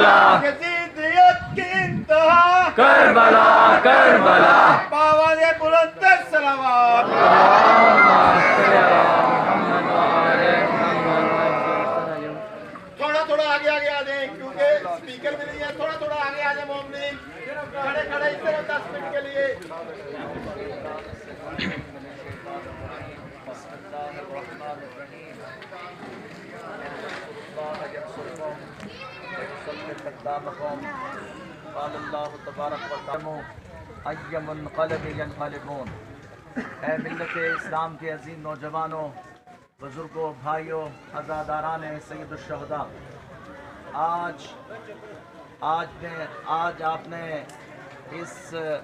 کربلا یزیدیت کی انتہا کربلا کربلا باواز بلند صلوات تھوڑا تھوڑا آگے آگے آ جائیں کیونکہ اسپیکر بھی نہیں ہے تھوڑا تھوڑا آگے آ جائیں مومنین کھڑے کھڑے اس طرح 10 منٹ کے لیے قال اللہ تبارک و تعالی ای منقلب ینقلبون۔ اے ملت اسلام کے عظیم نوجوانوں، بزرگوں، بھائیوں، عزاداران سید الشہداء، آج آپ نے اس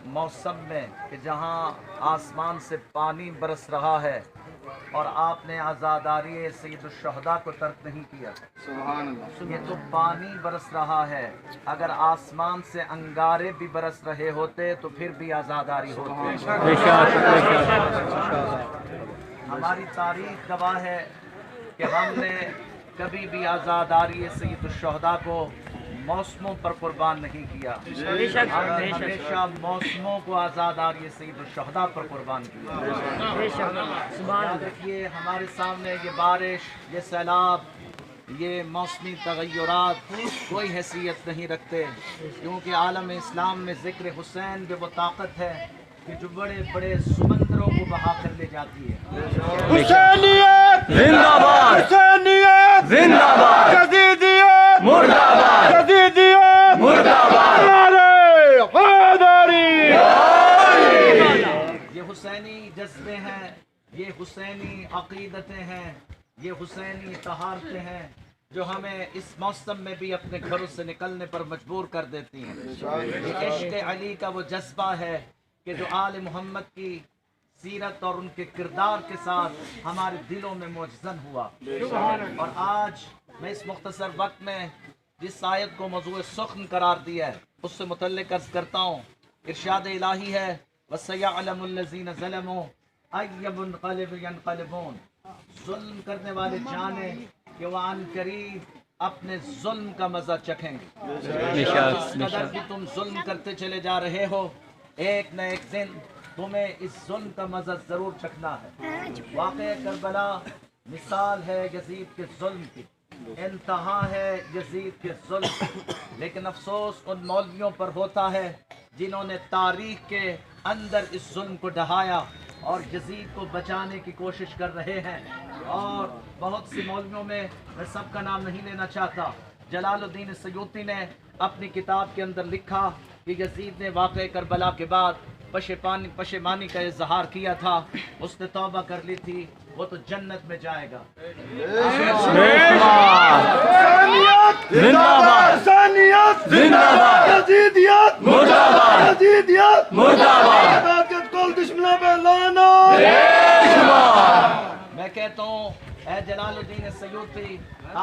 موسم میں کہ جہاں آسمان سے پانی برس رہا ہے اور آپ نے عزاداری سید الشہداء کو ترک نہیں کیا۔ سبحان اللہ۔ یہ تو پانی برس رہا ہے، اگر آسمان سے انگارے بھی برس رہے ہوتے تو پھر بھی عزاداری ہوتی۔ ہماری تاریخ گواہ ہے کہ ہم نے کبھی بھی عزاداری سید الشہداء کو موسموں پر قربان نہیں کیا، ہم نے ہمیشہ موسموں کو عزاداری سید الشہداء پر قربان کیا۔ یاد رکھیے ہمارے سامنے یہ بارش، یہ سیلاب، یہ موسمی تغیرات کوئی حیثیت نہیں رکھتے، کیونکہ عالم اسلام میں ذکر حسین بھی وہ طاقت ہے کہ جو بڑے بڑے سمندروں کو بہا کر لے جاتی ہے۔ حسینیت زندہ باد حسینیت زندہ باد یزیدیت مرد آباد یزیدیت مرد آباد نعرہ حیدری۔ یہ حسینی جذبے ہیں، یہ حسینی عقیدتیں ہیں، یہ حسینی طہارتیں ہیں جو ہمیں اس موسم میں بھی اپنے گھروں سے نکلنے پر مجبور کر دیتی ہیں۔ یہ عشق علی کا وہ جذبہ ہے کہ جو آل محمد کی سیرت اور ان کے کردار کے ساتھ ہمارے دلوں میں معجزن ہوا۔ اور آج میں اس مختصر وقت میں جس آیت کو موضوع سخن قرار دیا ہے اس سے متعلق عرض کرتا ہوں۔ ارشاد الہی ہے وَسَيَعْلَمُ الَّذِينَ ظَلَمُوا أَيَّ مُنقَلِبٍ يَنقَلِبُونَ۔ ظلم کرنے والے جانیں کہ وہ عن قریب اپنے ظلم کا مزہ چکھیں گے۔ جس قدر بھی تم ظلم کرتے چلے جا رہے ہو، ایک نہ ایک دن تمہیں اس ظلم کا مزہ ضرور چکھنا ہے۔ واقعہ کربلا مثال ہے یزید کے ظلم کی، انتہا ہے یزید کے ظلم کی، لیکن افسوس ان مولویوں پر ہوتا ہے جنہوں نے تاریخ کے اندر اس ظلم کو ڈھایا اور یزید کو بچانے کی کوشش کر رہے ہیں۔ اور بہت سی مولویوں میں سب کا نام نہیں لینا چاہتا، جلال الدین سیوطی نے اپنی کتاب کے اندر لکھا کہ یزید نے واقعہ کربلا کے بعد پشیمانی کا اظہار کیا تھا، اس نے توبہ کر لی تھی، وہ تو جنت میں جائے گا۔ زندہ باد حسینیت زندہ باد یزیدیت مرد آباد یزیدیت مرد آباد طاقت کل دشمنوں پہ لانا۔ میں کہتا ہوں اے جلال الدین سیوطی،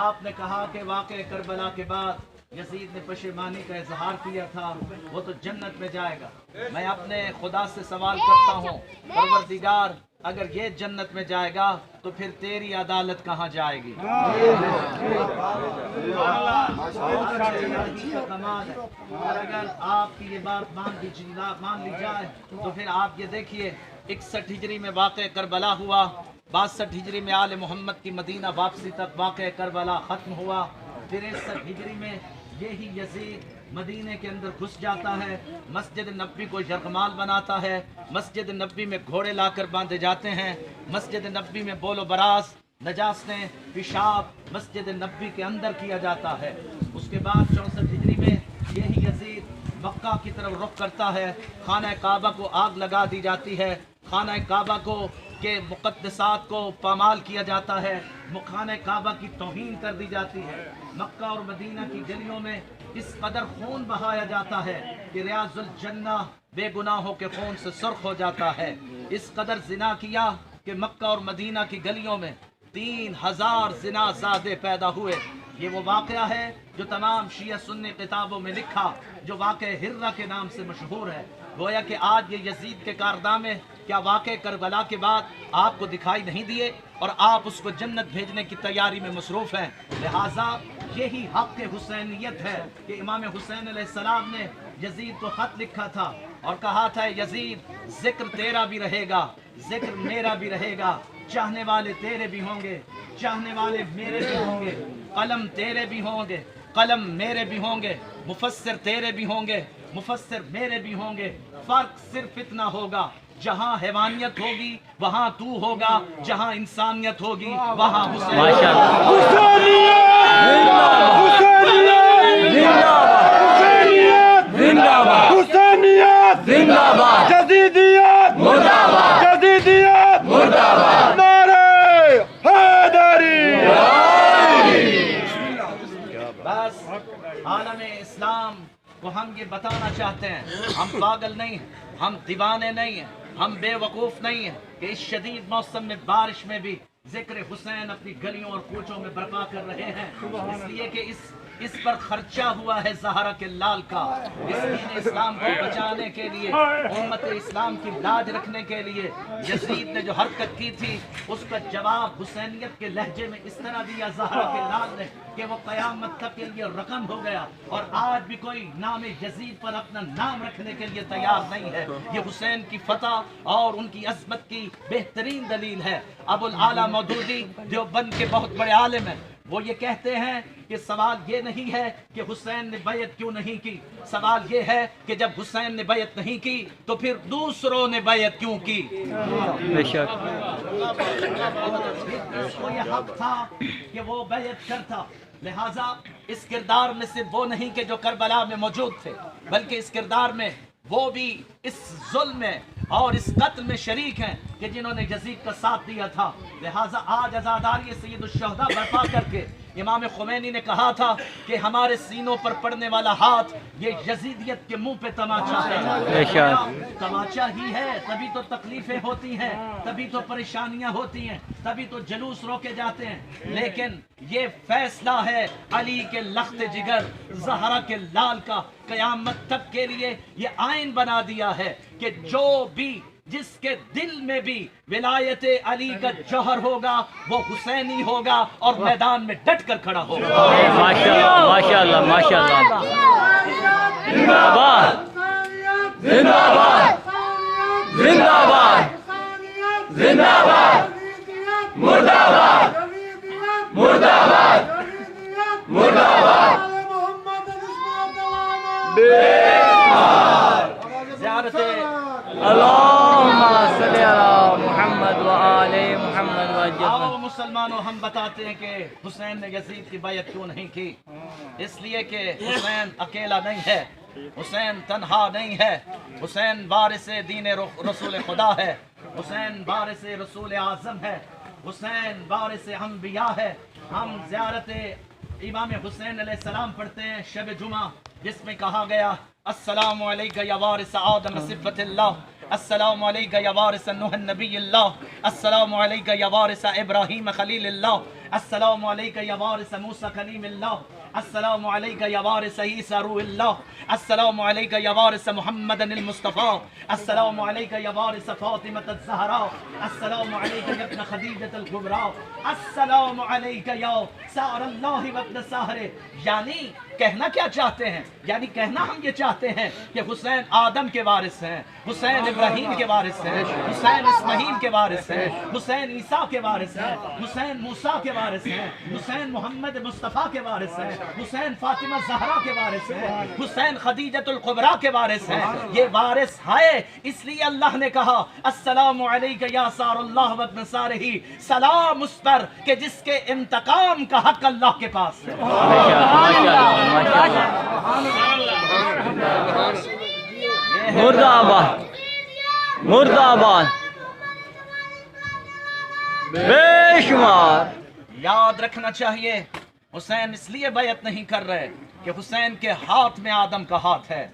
آپ نے کہا کہ واقعہ کربلا کے بعد یزید نے پشیمانی کا اظہار کیا تھا، وہ تو جنت میں جائے گا۔ میں اپنے خدا سے سوال کرتا ہوں، پروردگار اگر یہ جنت میں جائے گا تو پھر تیری عدالت کہاں جائے گی؟ کمال ہے۔ اور اگر آپ کی یہ بات مان لی جائے تو پھر آپ یہ دیکھیے 61 ہجری میں واقعہ کربلا ہوا، 62 ہجری میں آل محمد کی مدینہ واپسی تک واقعہ کربلا ختم ہوا، پھر 61 ہجری میں یہی یزید مدینے کے اندر گھس جاتا ہے، مسجد نبوی کو یرغمال بناتا ہے، مسجد نبوی میں گھوڑے لا کر باندھے جاتے ہیں، مسجد نبوی میں بول و براز، نجاسیں، پیشاب مسجد نبوی کے اندر کیا جاتا ہے۔ اس کے بعد 64 ہجری میں یہی یزید مکہ کی طرف رخ کرتا ہے، خانہ کعبہ کو آگ لگا دی جاتی ہے، خانہ کعبہ کو کے مقدسات کو پامال کیا جاتا ہے، خانہ کعبہ کی توہین کر دی جاتی ہے، مکہ اور مدینہ کی گلیوں میں اس قدر خون بہایا جاتا ہے کہ ریاض الجنہ بے گناہوں کے خون سے سرخ ہو جاتا ہے، اس قدر زنا کیا کہ مکہ اور مدینہ کی گلیوں میں 3000 زنا زادے پیدا ہوئے۔ یہ وہ واقعہ ہے جو تمام شیعہ سنی کتابوں میں لکھا، جو واقعہ ہرہ کے نام سے مشہور ہے۔ گویا کہ آج یہ یزید کے کارنامے کیا واقعہ کربلا کے بعد آپ کو دکھائی نہیں دیے اور آپ اس کو جنت بھیجنے کی تیاری میں مصروف ہیں؟ لہٰذا یہی حق حسینیت ہے کہ امام حسین علیہ السلام نے یزید کو خط لکھا تھا اور کہا تھا یزید ذکر تیرا بھی رہے گا، ذکر میرا بھی رہے گا، چاہنے والے تیرے بھی ہوں گے، چاہنے والے میرے بھی ہوں گے، قلم تیرے بھی ہوں گے، قلم میرے بھی ہوں گے، مفسر تیرے بھی ہوں گے، مفسر میرے بھی ہوں گے، فرق صرف اتنا ہوگا جہاں حیوانیت ہوگی وہاں تو ہوگا، جہاں انسانیت ہوگی وہاں حسین حسینیت زندہ باد، جدیدیت مرد آباد، جدیدیت مرد آباد، نعرہ حیدری۔ بس عالم اسلام کو ہم یہ بتانا چاہتے ہیں، ہم پاگل نہیں ہیں، ہم دیوانے نہیں ہیں، ہم بے وقوف نہیں ہیں کہ اس شدید موسم میں بارش میں بھی ذکر حسین اپنی گلیوں اور کوچوں میں برپا کر رہے ہیں، اس لیے کہ اس پر خرچہ ہوا ہے زہرا کے لال کا، اس دین اسلام کو بچانے کے لیے، امت اسلام کی لاج رکھنے کے لیے یزید نے جو حرکت کی تھی اس کا جواب حسینیت کے لہجے میں اس طرح دیا زہرا کے لال نے کہ وہ قیامت تک کے لیے رقم ہو گیا، اور آج بھی کوئی نام یزید پر اپنا نام رکھنے کے لیے تیار نہیں ہے۔ یہ حسین کی فتح اور ان کی عظمت کی بہترین دلیل ہے۔ ابو الاعلیٰ مودودی دیوبند کے بہت بڑے عالم ہیں، وہ یہ کہتے ہیں کہ سوال یہ نہیں ہے کہ حسین نے بیعت کیوں نہیں کی، سوال یہ ہے کہ جب حسین نے بیعت نہیں کی تو پھر دوسروں نے بیعت کیوں کی۔ بے شک اس کو یہ حق تھا کہ وہ بیعت کرتا، لہٰذا اس کردار میں صرف وہ نہیں کہ جو کربلا میں موجود تھے، بلکہ اس کردار میں وہ بھی اس ظلم میں اور اس قتل میں شریک ہیں کہ جنہوں نے یزید کا ساتھ دیا تھا۔ لہٰذا آج عزاداری سید الشہداء برپا کر کے امام خمینی نے کہا تھا کہ ہمارے سینوں پر پڑنے والا ہاتھ یہ یزیدیت کے منہ پہ تماچا ہے، تماچا ہی ہے، تبھی تو تکلیفیں ہوتی ہیں، تبھی تو پریشانیاں ہوتی ہیں، تبھی تو جلوس روکے جاتے ہیں، لیکن یہ فیصلہ ہے علی کے لخت جگر زہرا کے لال کا، قیامت تک کے لیے یہ آئین بنا دیا ہے کہ جو بھی جس کے دل میں بھی ولایت علی کا جوہر ہوگا وہ حسینی ہوگا اور میدان میں ڈٹ کر کھڑا ہوگا۔ ماشاءاللہ ماشاءاللہ ماشاءاللہ، زندہ باد زندہ باد زندہ باد زندہ باد، مرد آباد مرد آباد مرد آباد، زیارت اللہم صلی علی محمد وآل محمد وجل۔ آؤ مسلمانوں، ہم بتاتے ہیں کہ حسین نے یزید کی بیعت کیوں نہیں کی، اس لیے کہ حسین اکیلا نہیں ہے، حسین تنہا نہیں ہے، حسین وارث دین رسول خدا ہے، حسین وارث رسول اعظم ہے، حسین وارث انبیاء ہے۔ ہم زیارت امام حسین علیہ السلام پڑھتے ہیں شب جمعہ، جس میں کہا گیا السلام علیکہ یا وارث آدم صفت اللہ، السلام علیکہ یا وارث نوح نبی اللہ، السلام علیکہ یا وارث ابراہیم خلیل اللہ، السلام علیکہ یا وارث موسیٰ کلیم اللہ، السلام علیکہ یا وارث عیسیٰ روح اللہ، السلام علیکہ یا وارث محمد المصطفیٰ، السلام علیکہ یا وارث فاطمۃ الزہراء، السلام علیکہ یا ابن خدیجۃ الکبریٰ، السلام علیکہ یا سار اللہ وابن سہر۔ یعنی کہنا کیا چاہتے ہیں؟ یعنی کہنا ہم یہ چاہتے ہیں کہ حسین آدم کے وارث ہیں، حسین ابراہیم کے وارث ہیں، حسین اسماعیل کے وارث ہیں، حسین عیسیٰ کے وارث ہیں، حسین موسیٰ کے وارث ہیں، حسین محمد مصطفیٰ کے وارث ہیں، حسین فاطمہ زہرا کے وارث ہیں، حسین خدیجۃ الکبریٰ کے وارث ہیں۔ یہ وارث ہے، اس لیے اللہ نے کہا السلام علیکہ یا سار اللہ وابن سارہ، سلام اس پر کہ جس کے انتقام کا حق اللہ کے پاس ہے۔ مرد آباد مرد آباد، بے شمار۔ یاد رکھنا چاہیے حسین اس لیے بیعت نہیں کر رہے کہ حسین کے ہاتھ میں آدم کا ہاتھ ہے،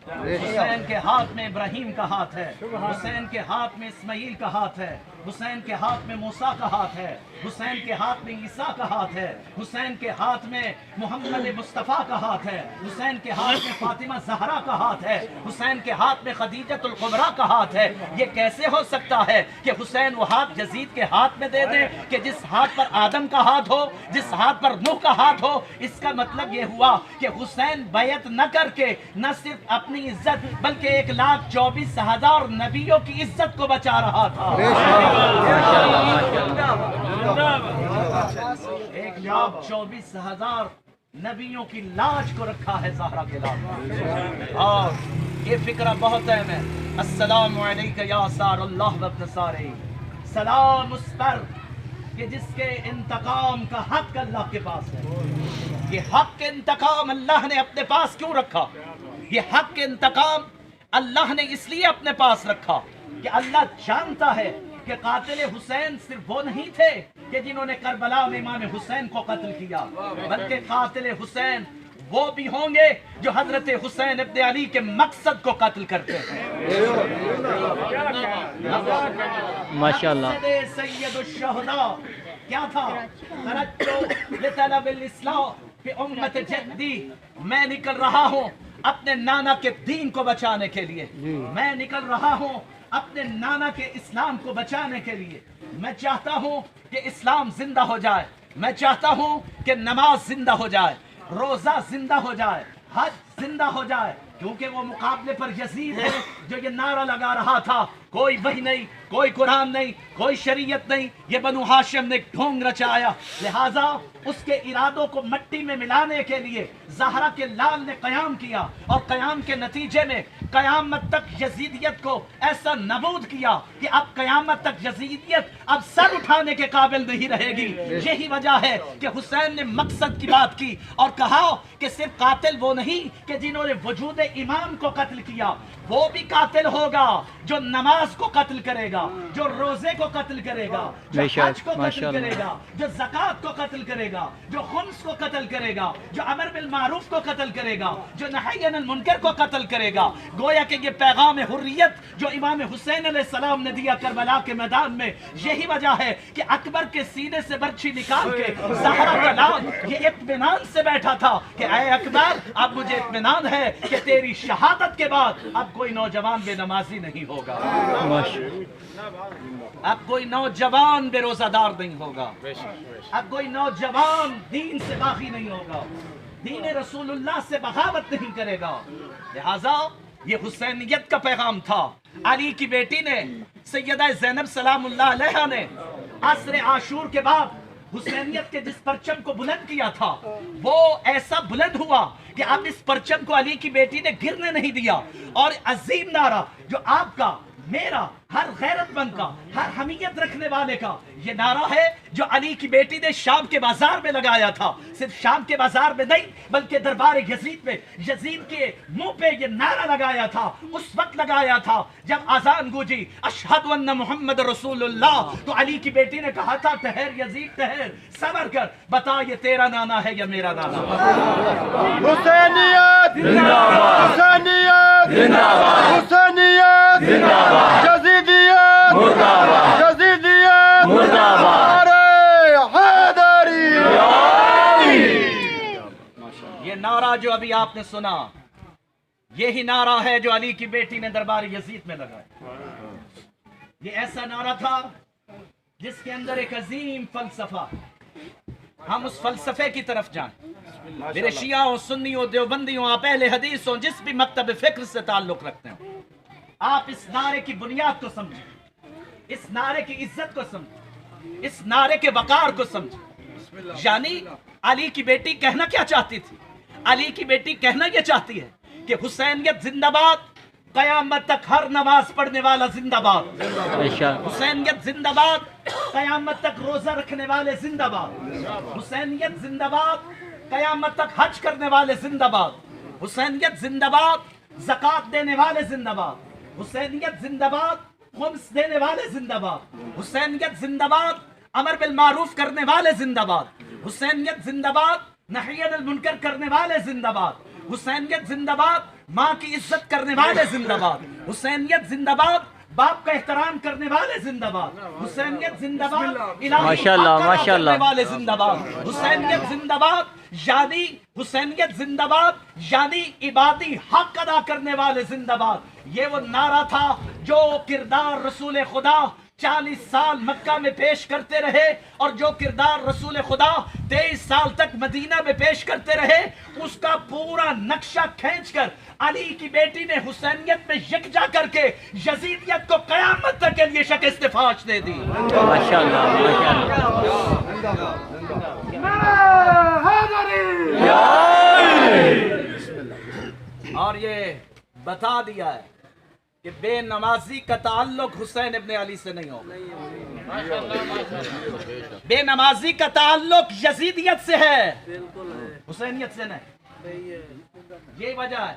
حسین کے ہاتھ میں ابراہیم کا ہاتھ ہے، حسین کے ہاتھ میں اسماعیل کا ہاتھ ہے، حسین کے ہاتھ میں موسیٰ کا ہاتھ ہے، حسین کے ہاتھ میں عیسیٰ کا ہاتھ ہے، حسین کے ہاتھ میں محمد مصطفیٰ کا ہاتھ ہے، حسین کے ہاتھ میں فاطمہ زہرا کا ہاتھ ہے، حسین کے ہاتھ میں خدیجۃ الکبریٰ کا ہاتھ ہے۔ یہ کیسے ہو سکتا ہے کہ حسین وہ ہاتھ یزید کے ہاتھ میں دے دے کہ جس ہاتھ پر آدم کا ہاتھ ہو، جس ہاتھ پر نوح کا ہاتھ ہو؟ اس کا مطلب یہ ہوا کہ حسین بیعت نہ کر کے نہ صرف اپنی عزت بلکہ 1,24,000 نبیوں کی عزت کو بچا رہا تھا۔ 1,24,000 نبیوں کی لاج کو رکھا ہے زہرا کے لاج۔ اور یہ فکرہ بہت اہم ہے۔ السلام علیکہ یا سار اللہ وابن سارے، سلام اس پر کہ جس کے انتقام کا حق اللہ کے پاس ہے۔ یہ حق کے انتقام اللہ نے اپنے پاس کیوں رکھا؟ یہ حق کے انتقام اللہ نے اس لیے اپنے پاس رکھا کہ اللہ جانتا ہے کہ قاتل حسین صرف وہ نہیں تھے کہ جنہوں نے کربلا میں امام حسین کو قتل کیا، بلکہ قاتل حسین وہ بھی ہوں گے جو حضرت حسین ابن علی کے مقصد کو قتل کرتے ہیں۔ ماشاءاللہ۔ مقصد سید الشہداء کیا تھا؟ خرجت لطلب الاصلاح فی امت جدی، میں نکل رہا ہوں اپنے نانا کے دین کو بچانے کے لیے، میں نکل رہا ہوں اپنے نانا کے اسلام کو بچانے کے لیے۔ میں چاہتا ہوں کہ اسلام زندہ ہو جائے، میں چاہتا ہوں کہ نماز زندہ ہو جائے، روزہ زندہ ہو جائے، حج زندہ ہو جائے، کیونکہ وہ مقابلے پر یزید ہے جو یہ نعرہ لگا رہا تھا کوئی وحی نہیں، کوئی قرآن نہیں، کوئی شریعت نہیں، یہ بنو ہاشم نے ڈھونگ رچایا۔ لہٰذا اس کے ارادوں کو مٹی میں ملانے کے لیے زہرا کے لال نے قیام کیا، اور قیام کے نتیجے میں قیامت تک یزیدیت کو ایسا نبود کیا کہ اب قیامت تک یزیدیت اب سر اٹھانے کے قابل نہیں رہے گی۔ یہی وجہ ہے کہ حسین نے مقصد کی بات کی اور کہا کہ صرف قاتل وہ نہیں کہ جنہوں نے وجود امام کو قتل کیا، وہ بھی قاتل ہوگا جو نماز کو قتل کرے گا، جو روزے کو قتل کرے گا، جو حج کو قتل کرے گا، جو زکوٰۃ کو قتل کرے گا، جو خمس کو قتل کرے گا، جو امر بالمعروف کو قتل کرے گا، جو نہی عن المنکر کو قتل کرے گا۔ گویا کہ یہ پیغام حریت جو امام حسین علیہ السلام نے دیا کربلا کے میدان میں، یہی وجہ ہے کہ اکبر کے سینے سے برچھی نکال کے زہرا کا لال یہ اطمینان سے بیٹھا تھا کہ اے اکبر، اب مجھے اطمینان ہے کہ تیری شہادت کے بعد اب کوئی نوجوان بے نمازی نہیں ہوگا، اب کوئی نوجوان بے روزہ دار نہیں ہوگا، اب کوئی نوجوان دین سے باغی نہیں ہوگا، دین رسول اللہ سے بغاوت نہیں کرے گا۔ لہذا یہ حسینیت کا پیغام تھا۔ علی کی بیٹی نے سیدہ زینب سلام اللہ علیہا نے عصر عاشور کے بعد حسینیت کے جس پرچم کو بلند کیا تھا وہ ایسا بلند ہوا کہ اب اس پرچم کو علی کی بیٹی نے گرنے نہیں دیا، اور عظیم نعرہ جو آپ کا، میرا، ہر غیرت مند کا، ہر حمیت رکھنے والے کا یہ نعرہ ہے جو علی کی بیٹی نے شام کے بازار میں لگایا تھا۔ صرف شام کے بازار میں نہیں بلکہ دربار یزید میں یزید کے منہ پہ یہ نعرہ لگایا تھا، اس وقت لگایا تھا جب اذان گونجی اشہد ان محمد رسول اللہ، تو علی کی بیٹی نے کہا تھا ٹھہر یزید ٹھہر، صبر کر، بتا یہ تیرا نانا ہے یا میرا نانا؟ حسینیت زندہ باد، حسینیت زندہ باد، حسینیت زندہ باد، یزیدیت مردہ باد، یزیدیت مردہ باد، نعرہ حیدری۔ یہ نعرہ جو ابھی آپ نے سنا یہی نعرہ ہے جو علی کی بیٹی نے دربار یزید میں لگایا۔ یہ ایسا نعرہ تھا جس کے اندر ایک عظیم فلسفہ، ہم اس فلسفے کی طرف جائیں۔ میرے شیعہ سنیوں دیوبندیوں آپ اہل حدیث ہوں، جس بھی مکتب فکر سے تعلق رکھتے ہیں، آپ اس نعرے کی بنیاد کو سمجھیں، اس نعرے کی عزت کو سمجھیں، اس نعرے کے وقار کو سمجھیں۔ یعنی علی کی بیٹی کہنا کیا چاہتی تھی؟ علی کی بیٹی کہنا یہ چاہتی ہے کہ حسینیت زندہ باد، قیامت تک ہر نماز پڑھنے والا زندہ باد، حسینیت زندہ باد، قیامت تک روزہ رکھنے والے زندہ باد، حسینیت زندہ باد، قیامت تک حج کرنے والے زندہ باد، حسینیت زندہ باد، زکوٰۃ دینے والے زندہ باد، حسینیت زندہ باد، خمس دینے والے زندہ باد، حسینیت زندہ باد، امر بالمعروف کرنے والے زندہ باد، حسینیت زندہ باد، نہی عن المنکر کرنے والے زندہ باد، حسینیت زندہ باد، ماں کی عزت کرنے والے زندہ باد، حسینیت زندہ باد، باپ کا احترام کرنے والے زندہ باد، حسینیت زندہ باد، الہی ماشاءاللہ، حق ادا ماشاءاللہ۔ کرنے والے زندہ باد، حسینیت زندہ باد، یعنی حسینیت زندہ باد یعنی عبادی حق ادا کرنے والے زندہ باد۔ یہ وہ نعرہ تھا جو کردار رسول خدا 40 سال مکہ میں پیش کرتے رہے، اور جو کردار رسول خدا 23 سال تک مدینہ میں پیش کرتے رہے، اس کا پورا نقشہ کھینچ کر علی کی بیٹی نے حسینیت میں یکجا کر کے یزیدیت کو قیامت تک کے لیے شکست فاش دے دی۔ ماشاءاللہ، ماشاءاللہ۔ اور یہ بتا دیا ہے کہ بے نمازی کا تعلق حسین ابن علی سے نہیں ہوگا، بے نمازی کا تعلق یزیدیت سے ہے، حسینیت سے نہیں۔ یہ وجہ ہے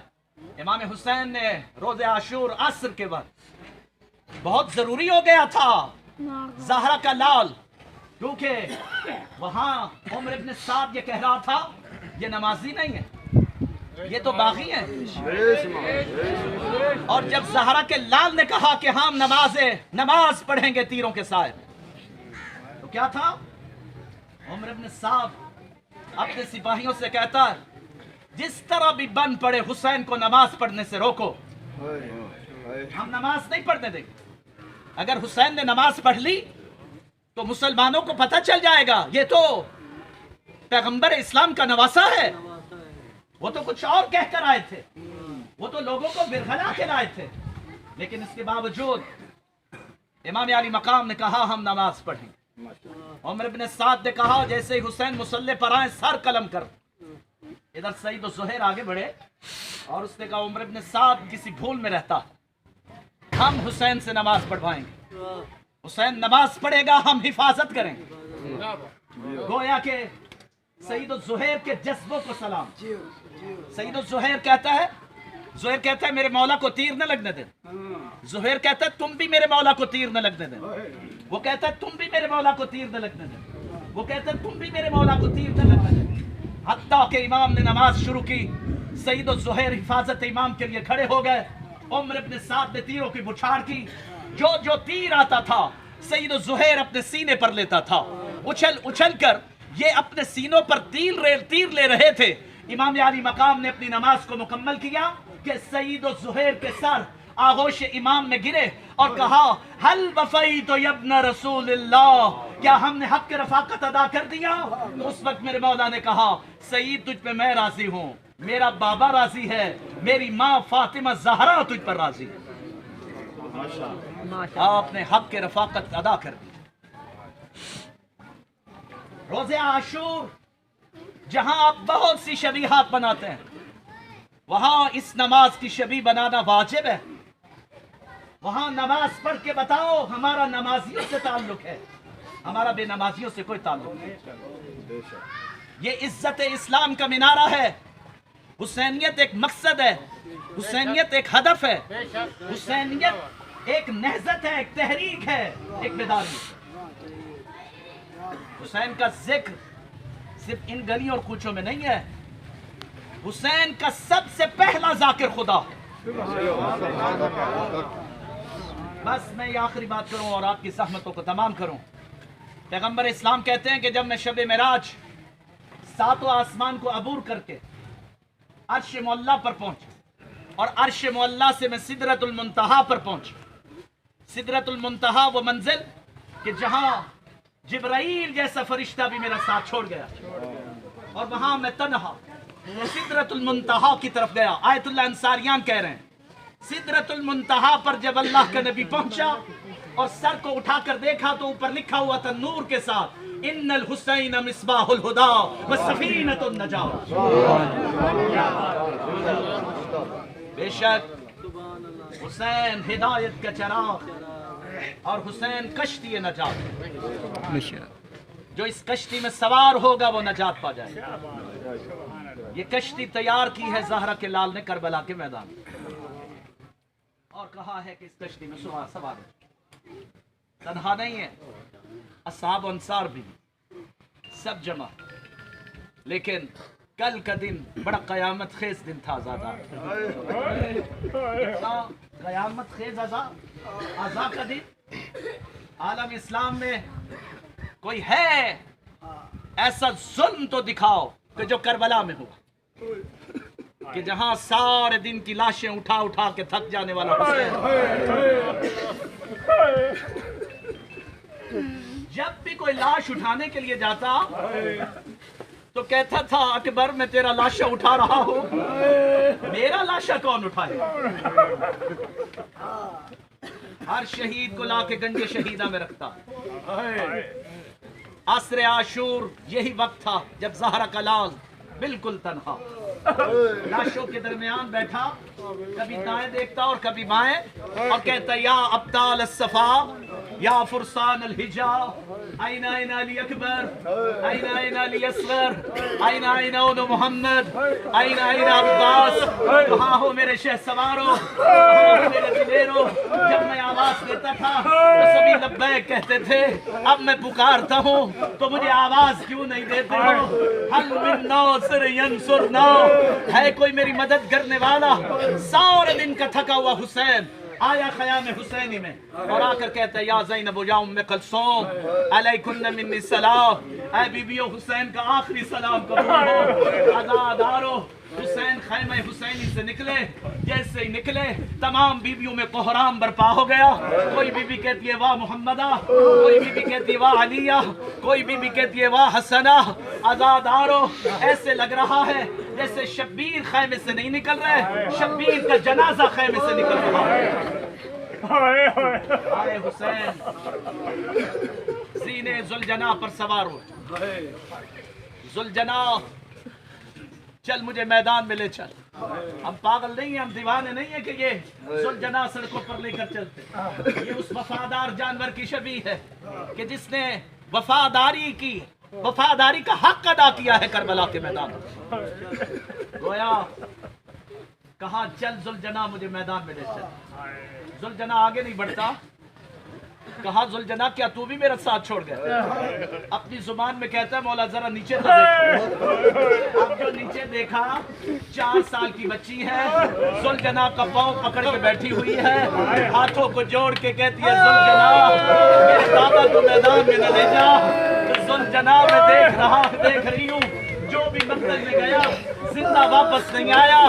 امام حسین نے روز عاشور عصر کے وقت بہت ضروری ہو گیا تھا زہرا کا لال، کیونکہ وہاں عمر ابن سعد یہ کہہ رہا تھا یہ نمازی نہیں ہے، یہ تو باغی ہیں۔ اور جب زہرا کے لال نے کہا کہ ہم نماز پڑھیں گے تیروں کے سائے، تو کیا تھا؟ عمر ابن سعد اپنے سپاہیوں سے کہتا ہے جس طرح بھی بن پڑے حسین کو نماز پڑھنے سے روکو، ہم نماز نہیں پڑھنے دیں گے۔ اگر حسین نے نماز پڑھ لی تو مسلمانوں کو پتہ چل جائے گا یہ تو پیغمبر اسلام کا نواسہ ہے، وہ تو کچھ اور کہہ کر آئے تھے، وہ تو لوگوں کو برغلا کے لائے تھے، لیکن اس کے باوجود امام علی مقام نے کہا ہم نماز پڑھیں۔ عمر بن سعد نے کہا جیسے ہی حسین مصلی پر آئے سر قلم کر۔ ادھر سعید و زہیر آگے بڑھے اور اس نے کہا عمر بن سعد کسی بھول میں رہتا، ہم حسین سے نماز پڑھوائیں گے، حسین نماز پڑھے گا ہم حفاظت کریں گے۔ گویا کہ سعید و زہیر کے جذبوں کو سلام۔ سعید و زہیر کہتا ہے میرے مولا کو تیر نہ لگنے دیں، زہیر کہتا ہے تم بھی میرے مولا کو تیر نہ لگنے دیں، وہ کہتا ہے تم بھی میرے مولا کو تیر نہ لگنے دیں، وہ کہتا ہے تم بھی میرے مولا کو تیر نہ لگنے دیں۔ حتیٰ کہ امام نے نماز شروع کی، سعید و زہیر حفاظت امام کے لیے کھڑے ہو گئے، عمر ابن سعد نے تیروں کی بچھاڑ کی، جو تیر آتا تھا سعید و زہیر اپنے سینے پر لیتا تھا، اچھل کر یہ اپنے سینوں پر تیر لے رہے تھے۔ امام علی مقام نے اپنی نماز کو مکمل کیا کہ سعید و زہیر کے سر آغوش امام میں گرے اور کہا حل وفیت یا ابن رسول اللہ، کیا ہم نے حق رفاقت ادا کر دیا؟ اس وقت میرے مولا نے کہا سعید تجھ پہ میں راضی ہوں، میرا بابا راضی ہے، میری ماں فاطمہ زہرا تجھ پر راضی ہے۔ آپ نے حق رفاقت ادا کر دی۔ روز عاشور جہاں آپ بہت سی شبیہات بناتے ہیں، وہاں اس نماز کی شبیہ بنانا واجب ہے۔ وہاں نماز پڑھ کے بتاؤ ہمارا نمازیوں سے تعلق ہے، ہمارا بے نمازیوں سے کوئی تعلق نہیں۔ یہ عزت اسلام کا مینارہ ہے، حسینیت ایک مقصد ہے، حسینیت ایک ہدف ہے، حسینیت ایک نہضت ہے، ایک تحریک ہے، ایک بیداری۔ حسین کا ذکر صرف ان گلیوں اور کوچوں میں نہیں ہے، حسین کا سب سے پہلا ذاکر خدا ہے۔ بس میں یہ آخری بات کروں اور آپ کی زحمتوں کو تمام کروں۔ پیغمبر اسلام کہتے ہیں کہ جب میں شب معراج 7 آسمان کو عبور کر کے عرش معلیٰ پر پہنچا اور عرش معلیٰ سے میں سدرۃ المنتہا پر پہنچا۔ سدرۃ المنتہا وہ منزل کہ جہاں جبرائیل جیسا فرشتہ بھی میرا ساتھ چھوڑ گیا اور وہاں میں تنہا سدرۃ المنتہا کی طرف گیا۔ آیت اللہ انصاریان کہہ رہے ہیں سدرۃ المنتہا پر جب اللہ کا نبی پہنچا اور سر کو اٹھا کر دیکھا تو اوپر لکھا ہوا تھا نور کے ساتھ ان الحسین مصباح الہدی وسفینۃ النجاۃ۔ بے شک حسین ہدایت کا چراغ اور حسین کشتی نجات، جو اس کشتی میں سوار ہوگا وہ نجات پا جائے گا۔ یہ کشتی تیار کی ہے زہرا کے لال نے کربلا کے میدان میں، اور کہا ہے کہ اس کشتی میں سوار ہے۔ تنہا نہیں ہے، اصحاب و انصار بھی سب جمع، لیکن کل کا دن بڑا قیامت خیز دن تھا آزادہ، قیامت خیز آزاد کا دن۔ عالم اسلام میں کوئی ہے ایسا ظلم تو دکھاؤ کہ جو کربلا میں ہوا، کہ جہاں سارے دن کی لاشیں اٹھا اٹھا کے تھک جانے والا حسین، جب بھی کوئی لاش اٹھانے کے لیے جاتا تو کہتا تھا اکبر میں تیرا لاشا اٹھا رہا ہوں، میرا لاشا کون اٹھائے؟ ہر شہید کو لا کے گنج شہیدہ میں رکھتا۔ عصر عاشور یہی وقت تھا جب زہرا کا لال بالکل تنہا لاشوں کے درمیان بیٹھا، کبھی دائیں دیکھتا اور کبھی بائیں، اور کہتا یا ابطال الصفا یا فرسان الحجا این این علی اکبر، N N Ali Asghar, N N اون محمد، این این عباس، کہاں ہو میرے شہ سوارو، کہاں ہو میرے دلیرو؟ جب میں آواز دیتا تھا تو سبھی لبیک کہتے تھے، اب میں پکارتا ہوں تو مجھے آواز کیوں نہیں دیتے ہو؟ حل من ناصر ینصرنا، ہے کوئی میری مدد کرنے والا؟ سارے دن کا تھکا ہوا حسین آیا خیام حسینی میں اور آ کر کہتا ہے یا زینب و یا ام کلثوم علیکن منی السلام، اے بیبیو حسین کا آخری سلام قبول ہو۔ عزادارو حسین خیمہ حسینی سے نکلے، جیسے ہی نکلے تمام بیبیوں میں کوہرام برپا ہو گیا۔ کوئی بی بی کہتی ہے واہ محمدہ، کوئی بی بی کہتی ہے واہ علیہ، کوئی بی بی کہتی ہے واہ حسنہ۔ عزادارو ایسے لگ رہا ہے جیسے شبیر خیمے سے نہیں نکل رہے، شبیر کا جنازہ خیمے سے نکل رہا ہے۔ آئے حسین سینے ذوالجناح پر سوار ہو، ذوالجناح چل مجھے میدان میں لے چل۔ ہم پاگل نہیں ہیں، ہم دیوانے نہیں ہیں کہ یہ ذوالجناح سڑکوں پر لے کر چلتے۔ یہ اس وفادار جانور کی شبیہ ہے کہ جس نے وفاداری کا حق ادا کیا ہے کربلا کے میدان میں۔ گویا کہاں چل ذوالجناح مجھے میدان میں لے چل۔ ذوالجناح آگے نہیں بڑھتا، کہا ذوالجناح کیا تو بھی میرا ساتھ چھوڑ گیا؟ اپنی زبان میں کہتا ہے مولا ذرا نیچے تو دیکھو۔ اب جو نیچے دیکھا 4 سال کی بچی ہے، ذوالجناح کا پاؤں پکڑ کے بیٹھی ہوئی ہے، ہاتھوں کو جوڑ کے کہتی ہے ذوالجناح میرے بابا کو میدان میں نہ لے جا۔ تو ذوالجناح میں دیکھ رہی ہوں جو بھی مقتل میں گیا زندہ واپس نہیں آیا۔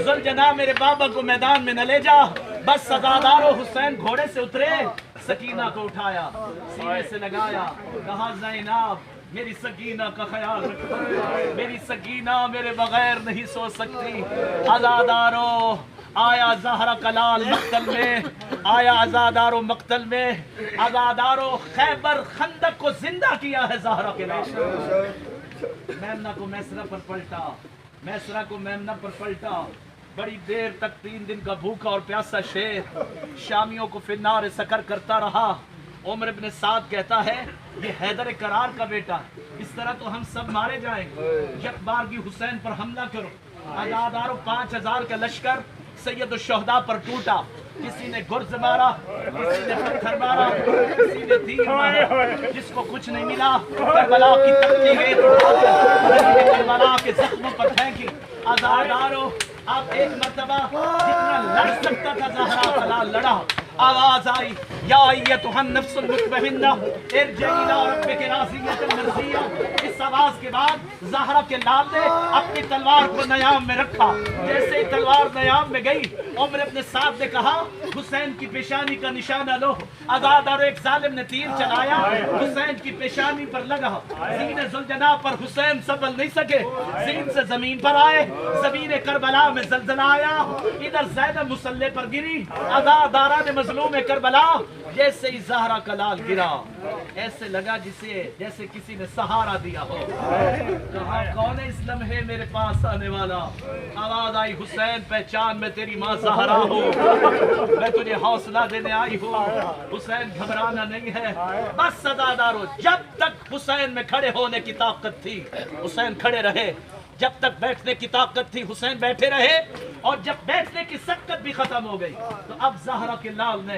ذوالجناح میرے بابا کو میدان میں نہ لے جا۔ بس عزادارو حسین گھوڑے سے اترے، سکینہ کو اٹھایا، سینے سے لگایا، کہا زینب میری سکینہ کا خیال رکھو، میری سکینہ میرے بغیر نہیں سو سکتی۔ عزادارو آیا زہرا کلال مقتل میں، آیا عزادارو مقتل میں۔ عزادارو خیبر خندق کو زندہ کیا ہے زہرا کے لال۔ میمنہ کو میسرہ پر پلٹا، میسرہ کو میمنہ پر پلٹا۔ بڑی دیر تک 3 دن کا بھوکا اور پیاسا شیر شامیوں کو فنار سکر کرتا رہا۔ عمر ابن سعد کہتا ہے یہ حیدر کرار کا بیٹا، اس طرح تو ہم سب مارے جائیں گے، یک بارگی حسین پر حملہ کرو۔ عزادارو 5000 کا لشکر سید الشہداء پر ٹوٹا، کسی نے گرز مارا، کسی نے پتھر مارا، کسی نے تیر مارا، جس کو کچھ نہیں ملا کربلا کی تختی گئی کربلا کے زخموں پر پھینکی۔ عزادارو اب ایک مرتبہ جتنا لڑ سکتا تھا زہرا کلال لڑا۔ آواز آئی یا ایتھا النفس المطمئنہ ارجعی الی ربک راضیۃ مرضیہ۔ اس آواز کے بعد زہرا کے لال نے اپنی تلوار کو نیام میں رکھا، جیسے ہی تلوار نیام میں گئی عمر ابن سعد نے کہا حسین کی پیشانی کا نشانہ لو۔ عزادارو ایک ظالم نے تیر چلایا، حسین کی پیشانی پر لگا، زین ذوالجناح پر حسین سنبھل نہیں سکے، زین سے زمین پر آئے، زمین کربلا میں زلزلہ آیا، ادھر زینب مسلح پر گری۔ عزادارہ نے مظلوم کربلا جیسے ہی زہرا کا لال گرا ایسے لگا جیسے کسی نے سہارا دیا ہو۔ کہاں کون ہے اس لمحے میرے پاس آنے والا؟ آواز آئی حسین پہچان میں تیری ماں زہرا ہوں، میں تجھے حوصلہ دینے آئی ہوں، حسین گھبرانا نہیں ہے۔ بس عزادارو جب تک حسین میں کھڑے ہونے کی طاقت تھی حسین کھڑے رہے، جب تک بیٹھنے کی طاقت تھی حسین بیٹھے رہے، اور جب بیٹھنے کی سکت بھی ختم ہو گئی تو اب زہرا کے لال نے